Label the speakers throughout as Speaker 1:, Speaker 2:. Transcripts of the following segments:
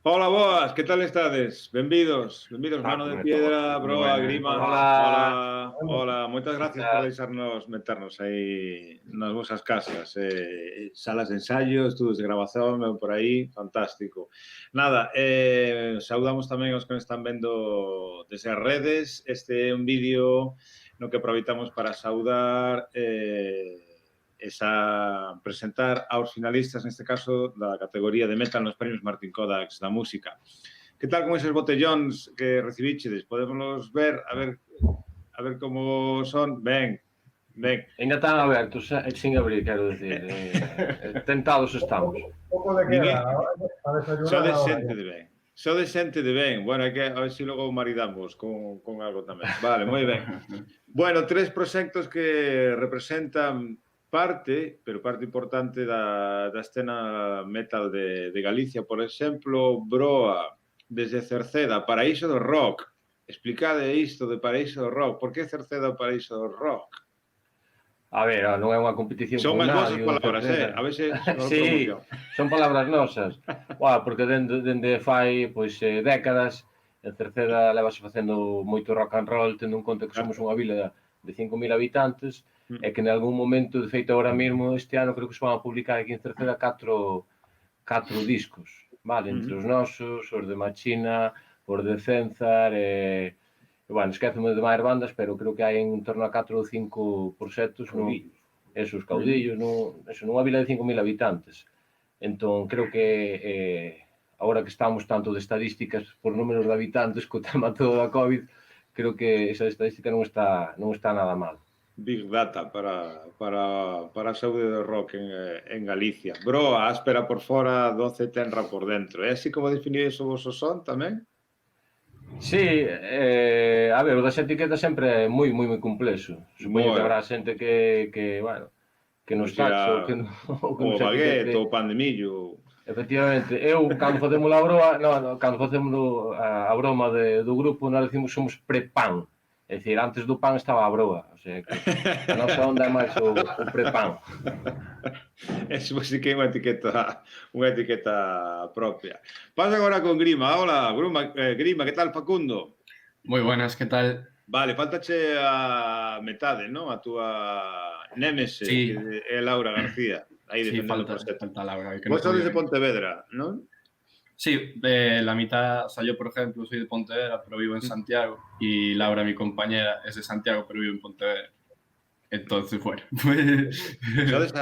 Speaker 1: Ola, boas, que tal estades? Benvidos, Mano de Piedra,
Speaker 2: Moi
Speaker 1: Broa,
Speaker 2: buenas.
Speaker 1: Grima.
Speaker 2: Hola.
Speaker 1: Hola, moitas
Speaker 2: Que
Speaker 1: gracias por
Speaker 2: tal?
Speaker 1: deixarnos meternos aí nas vosas casas. Salas de ensayo, estudos de grabación, por aí, fantástico. Nada, saudamos tamén aos que nos están vendo desde as redes. Este é un vídeo no que aproveitamos para saudar presentar aos finalistas, neste caso, da categoría de metal nos premios Martín Kodax da música. Que tal con eses botellóns que recibichedes? Podémonos ver, a ver como son? Ben.
Speaker 2: Ainda están abertos, sin abrir, quero dicir. Tentados estamos.
Speaker 3: Pouco de queda, para desayunar ahora.
Speaker 1: Sodes xente de ben. Bueno, hai que a ver se logo maridamos con algo tamén. Vale, moi ben. Bueno, 3 proxectos que representan parte importante da escena metal de Galicia. Por exemplo, Broa, desde Cerceda, Paraíso do Rock. Explicade isto de Paraíso do Rock. Por que Cerceda o Paraíso do Rock?
Speaker 2: A ver, non é unha competición
Speaker 1: Son
Speaker 2: con
Speaker 1: as vosas
Speaker 2: nadie.
Speaker 1: palabras, a ver se
Speaker 2: sí, son palabras nosas. Porque dende fai décadas en Cerceda levase facendo moito rock and roll, tendo en conta que somos unha vila de 5.000 habitantes e que en algún momento, de feito agora mesmo, este ano creo que se van a publicar aquí en Cerceda 4 discos, vale? Entre os nosos, os de Machina, os de Cenzar bueno, esquéceme de máis bandas, pero creo que hai en torno a 4 ou 5 proxectos esos caudillos, nunha vila de 5.000 habitantes. Entón, creo que agora que estamos tanto de estadísticas por números de habitantes co tema todo da COVID, creo que esa estadística non está nada mal.
Speaker 1: Big data para a saúde do rock en Galicia. Broa, áspera por fora, doce tenra por dentro. É así como definides o vosso son tamén?
Speaker 2: Sí, a ver, o das etiquetas sempre é moi complexo. Supoño que habrá xente que bueno, que nos taxe ou que
Speaker 1: o
Speaker 2: nos
Speaker 1: baguette,
Speaker 2: etiquete.
Speaker 1: o pan de millo.
Speaker 2: Efectivamente, cando facemos a broa, cando facemos a broma do grupo, nós decimos somos pre-pan. É dicir, antes do pan estaba a broa. O sea, que a nosa onda é máis o pre-pan.
Speaker 1: Eso sí que é unha etiqueta propia. Pasa agora con Grima. Hola, Grima, que tal, Facundo?
Speaker 4: Moi buenas, que tal?
Speaker 1: Vale, faltache a metade, non? A túa némese,
Speaker 4: sí.
Speaker 1: Que é Laura García. Aí
Speaker 4: sí,
Speaker 1: falta
Speaker 4: Laura.
Speaker 1: Vos sodes de Pontevedra, non?
Speaker 4: Sí, la mitad, o sea, yo por ejemplo soy de Pontevedra, pero vivo en Santiago, y Laura, mi compañera, es de Santiago, pero vive en Pontevedra. Entonces, bueno.
Speaker 1: Sodes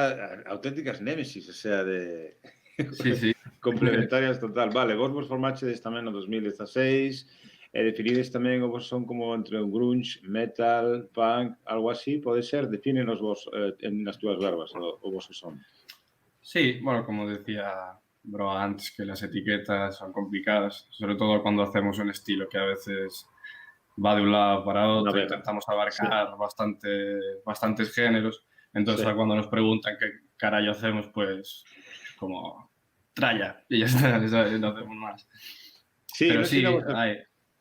Speaker 1: auténticas némesis, o sea, de...
Speaker 4: Sí.
Speaker 1: Complementarias total. Vale, vos formachedes tamén no 2016, definides tamén o vos son como entre un grunge, metal, punk, algo así, pode ser? Defínenos vos nas túas verbas o vos son.
Speaker 4: Sí, bueno, como decía Bro antes, que las etiquetas son complicadas, sobre todo cuando hacemos un estilo que a veces va de un lado para otro, intentamos abarcar bastantes géneros, entonces cuando nos preguntan qué carajo hacemos, pues como tralla, y ya está, no hacemos más.
Speaker 1: Sí,
Speaker 4: pero sí,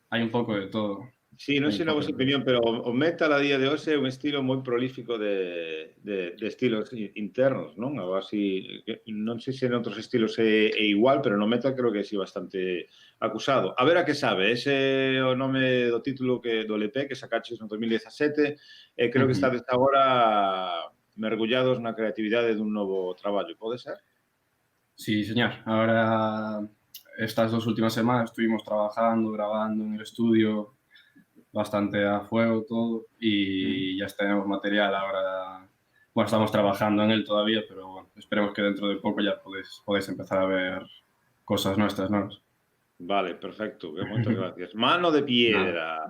Speaker 4: hay un pouco de todo.
Speaker 1: Sí, non sei na vosa opinión, pero o metal a día de hoxe é un estilo moi prolífico de estilos internos, non? Algo así, non sei se en outros estilos é igual, pero no metal creo que é bastante acusado. A ver a que sabe, ese é o nome do título do LP que sacaches no 2017, e creo que estades agora mergullados na creatividade dun novo traballo, pode ser?
Speaker 4: Sí, señor. Ahora, estas 2 últimas semanas estuvimos trabajando, grabando en el estudio, bastante a fuego todo, y ya tenemos material ahora. Bueno, estamos trabajando en él todavía, pero bueno, esperemos que dentro de poco ya podéis empezar a ver cosas nuestras, ¿no?
Speaker 1: Vale, perfecto, moitas gracias. Mano de Piedra.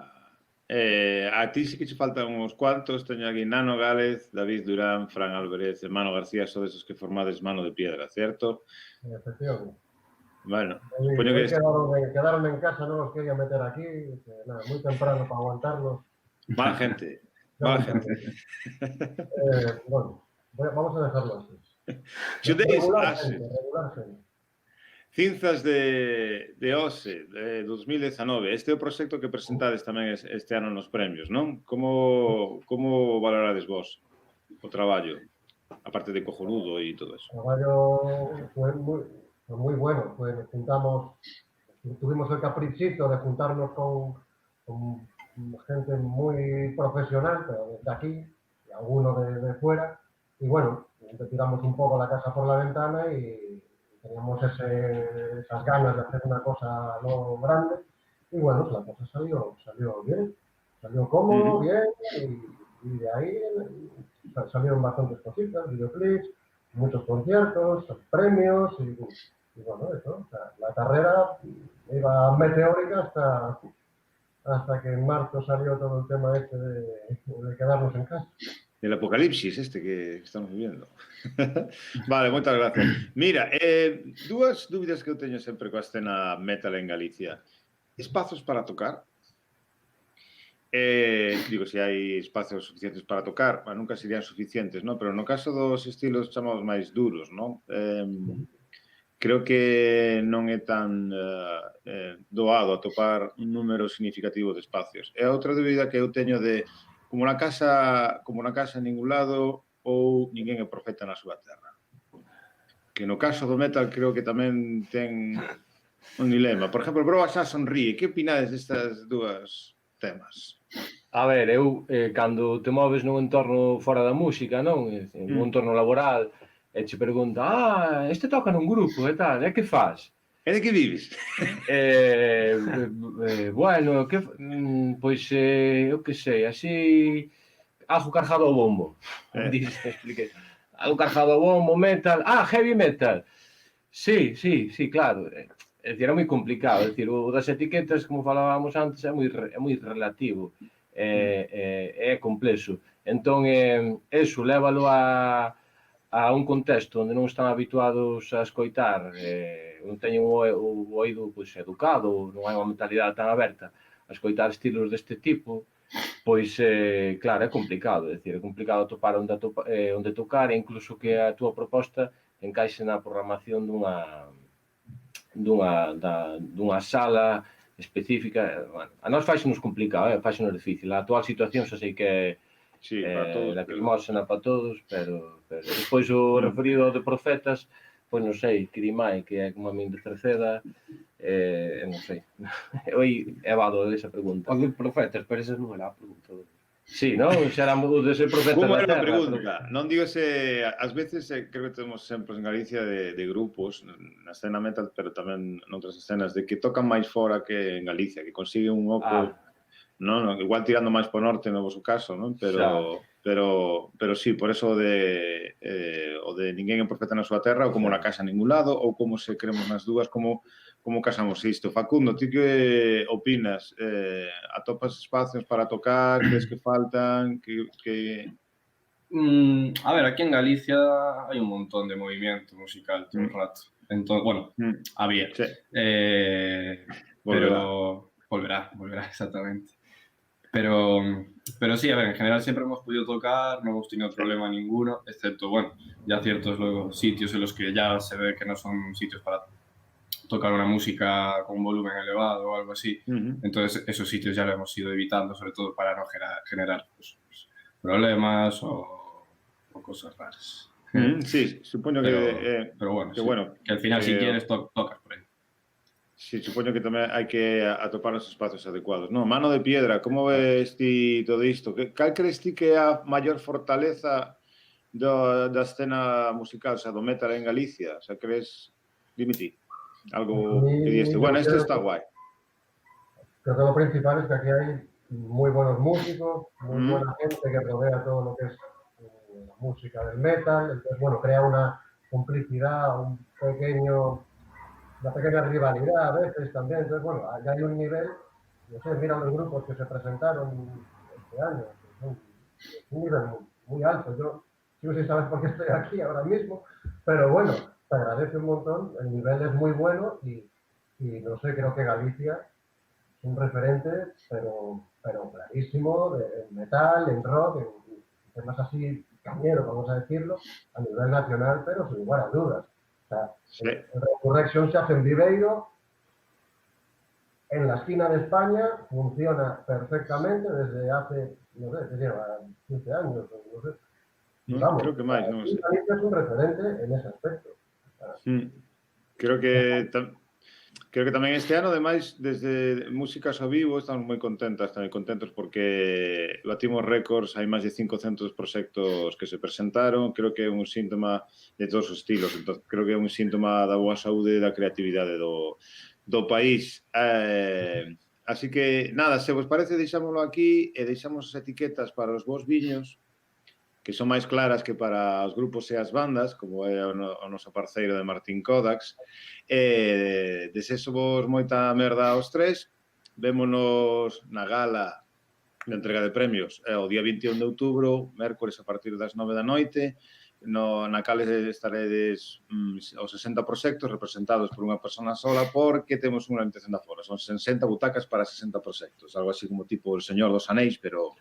Speaker 1: A ti sí que che faltan uns cuantos. Teño aquí Nano Gález, David Durán, Fran Álvarez e Mano García, son esos que formades Mano de Piedra, ¿cierto?
Speaker 3: Efectivamente.
Speaker 1: Bueno,
Speaker 3: supoño que... Quedaron en casa, non os quería meter aquí, moi temprano para aguantarlos.
Speaker 1: Mala gente.
Speaker 3: Bueno, vamos a dejarlo así.
Speaker 1: Regular
Speaker 3: gente.
Speaker 1: Cinzas de Ose, de 2019. Este é o proxecto que presentades tamén este ano nos premios, non? Como valorades vos o traballo? Aparte de cojonudo e todo eso.
Speaker 3: O traballo foi moi bueno, nos juntamos tuvimos el caprichito de juntarnos con gente muy profesional, pero desde aquí, y alguno de fuera, y bueno, tiramos un poco la casa por la ventana y teníamos esas ganas de hacer una cosa no grande, y bueno, pues la cosa salió bien, salió cómodo, bien, y de ahí salieron bastantes cositas, videoclips, muchos conciertos, premios, y bueno, eso, o sea, la carrera iba meteórica hasta que en marzo salió todo el tema este de quedarnos en casa.
Speaker 1: El apocalipsis este que estamos viviendo. Vale, moitas gracias. Mira, dúas dúbidas que eu teño sempre coa escena metal en Galicia. Espazos para tocar? Digo, se hai espacios suficientes para tocar, nunca serían suficientes, ¿no? Pero no caso dos estilos chamados máis duros, ¿no? Creo que non é tan doado atopar un número significativo de espacios. E outra dúbida que eu teño de como na casa en ningún lado ou ninguén é profeta na súa terra. Que no caso do metal creo que tamén ten un dilema. Por exemplo, Broa xa sonríe. Que opinades destas dúas temas?
Speaker 2: A ver, eu, cando te moves nun entorno fora da música, non? Nun entorno laboral, e che pregunta, este toca nun grupo e tal, e que faz?
Speaker 1: E de que vives?
Speaker 2: Bueno, pois, eu que sei, así, algo cargado ao bombo. Expliquei. Algo cargado ao bombo, metal, heavy metal. Sí, claro. É dicir, é moi complicado. É dicir, o das etiquetas, como falábamos antes, é moi relativo. É complexo. Entón, eso, lévalo a un contexto onde non están habituados a escoitar, non teñen o oído educado, non hai unha mentalidade tan aberta a escoitar estilos deste tipo, pois, claro, é complicado. É dicir, é complicado atopar onde tocar e incluso que a túa proposta encaixe na programación dunha sala específica. Bueno, a nós fáixenos complicado, fáixenos difícil. A actual situación xa sei que é lacrimóxena para todos, pero despois o referido de profetas, pois non sei, Kirimai, que é como a min de Cerceda, non sei. Oi, evado esa pregunta.
Speaker 5: O de profetas, pero esa non era a pregunta.
Speaker 2: Sí, non? Xa éramos de ser profetas
Speaker 1: Como
Speaker 2: na
Speaker 1: era a
Speaker 2: terra.
Speaker 1: pregunta? Non digo se... Ás veces creo que temos exemplos en Galicia de grupos na escena metal, pero tamén noutras escenas, de que tocan máis fora que en Galicia, que consiguen un oco... Non, igual tirando máis po norte no vosso caso, non? Pero sí, por eso o de ninguén é profeta na súa terra, ou como na casa a ningún lado, ou como se queremos nas dúas, como casamos isto. Facundo, ti que opinas? Atopas espacios para tocar? Crees que faltan?
Speaker 4: A ver, aquí en Galicia hai un montón de movimiento musical todo o rato. Entón, bueno, había.
Speaker 1: Sí.
Speaker 4: Pero volverá, exactamente. Pero sí, a ver, en general siempre hemos podido tocar, no hemos tenido problema ninguno, excepto, bueno, ya ciertos luego sitios en los que ya se ve que no son sitios para tocar una música con volumen elevado o algo así. Entonces, esos sitios ya lo hemos ido evitando, sobre todo para no generar pues, problemas o cosas raras.
Speaker 1: Sí, supoño
Speaker 4: pero bueno, que al final si quieres tocas por ahí.
Speaker 1: Sí, supoño que tamén hai que atopar os espacios adecuados. No, Mano de Piedra, como ves ti todo isto? Cal crees ti que é a maior fortaleza da escena musical, o sea, do metal en Galicia? O sea, crees... Dime ti, algo que dieste. Bueno, este está guai.
Speaker 3: Creo que lo principal es que aquí hay muy buenos músicos, muy buena gente que rodea todo lo que es la música del metal. Entonces, bueno, crea una complicidad, una pequeña rivalidad a veces también. Entonces, bueno, ya hay un nivel, no sé, mira los grupos que se presentaron este año, que son un nivel muy alto. Yo no sé si sabes por qué estoy aquí ahora mismo, pero bueno, te agradece un montón, el nivel es muy bueno y no sé, creo que Galicia es un referente, pero clarísimo, en metal, en rock, en temas así cañeros, vamos a decirlo, a nivel nacional, pero sin lugar a dudas. O sea,
Speaker 1: sí.
Speaker 3: El Resurrection se hace en Viveiro, en la esquina de España, funciona perfectamente desde hace, no sé, que lleva 15 años, no sé. Vamos,
Speaker 1: creo que máis, non sei.
Speaker 3: Galicia es un referente en ese aspecto.
Speaker 1: Creo que Creo que tamén este ano, ademais, desde Músicas ao Vivo, estamos moi contentos porque batimos récords, hai máis de 500 proxectos que se presentaron, creo que é un síntoma de todos os estilos, entón, creo que é un síntoma da boa saúde e da creatividade do país. Así que, nada, se vos parece, deixámoslo aquí e deixamos as etiquetas para os vos viños, que son máis claras que para os grupos e as bandas, como é o noso parceiro de Martín Kodaks. Desexo vos moita merda aos tres. Vémonos na gala de entrega de premios o día 21 de outubro, mércores a partir das 9 da noite, na cal estaredes os 60 proxectos representados por unha persona sola, porque temos unha limitación de aforo. Son 60 butacas para 60 proxectos, algo así como tipo o Señor dos Anéis, pero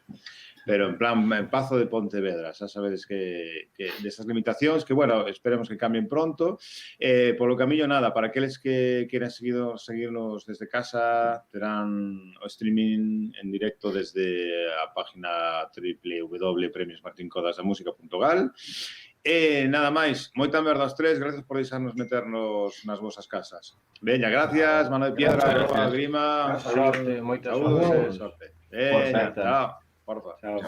Speaker 1: en plan en Pazo de Pontevedra. Xa sabedes que desas limitacións, que, bueno, esperemos que cambien pronto. Polo camiño, nada, para aqueles que queran seguirnos desde casa, terán o streaming en directo desde a página www.premiosmartinkodaksamusica.gal. Nada máis, moita merda aos tres, gracias por deixarnos meternos nas vosas casas. Veña, gracias, Mano de Piedra, Grima,
Speaker 2: Sorte, moita sorte.
Speaker 1: Veña, chao, forza.
Speaker 2: Chao.